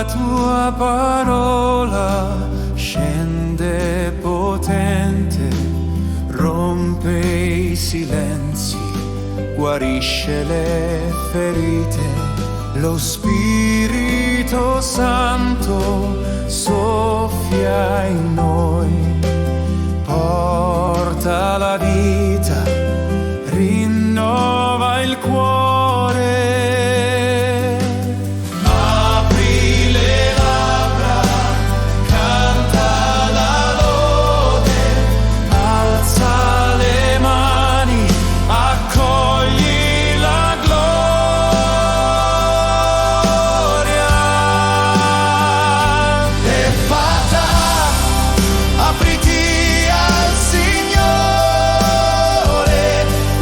la tua parola scende potente, rompe i silenzi, guarisce le ferite. Lo Spirito Santo soffia in noi, porta la vita, rinnova il cuore. Apri le labbra, canta la lode, alza le mani, accogli la gloria. E fata, apriti al Signore,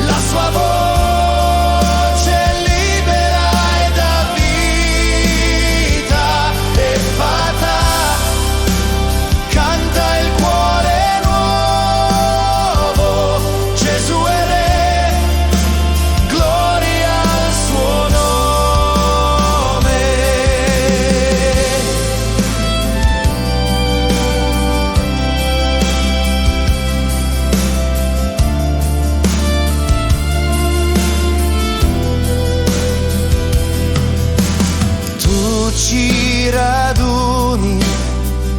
la sua voce libera e dà vita. E fata, canta il cuore nuovo, Gesù è Re, gloria al suo nome. Tu ci raduni,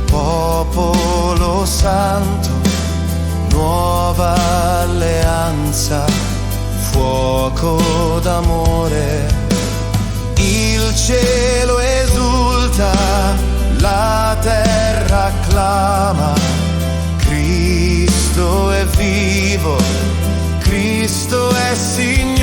popolo santo, nuova alleanza, fuoco d'amore. Il cielo esulta, la terra acclama, Cristo è vivo, Cristo è Signore.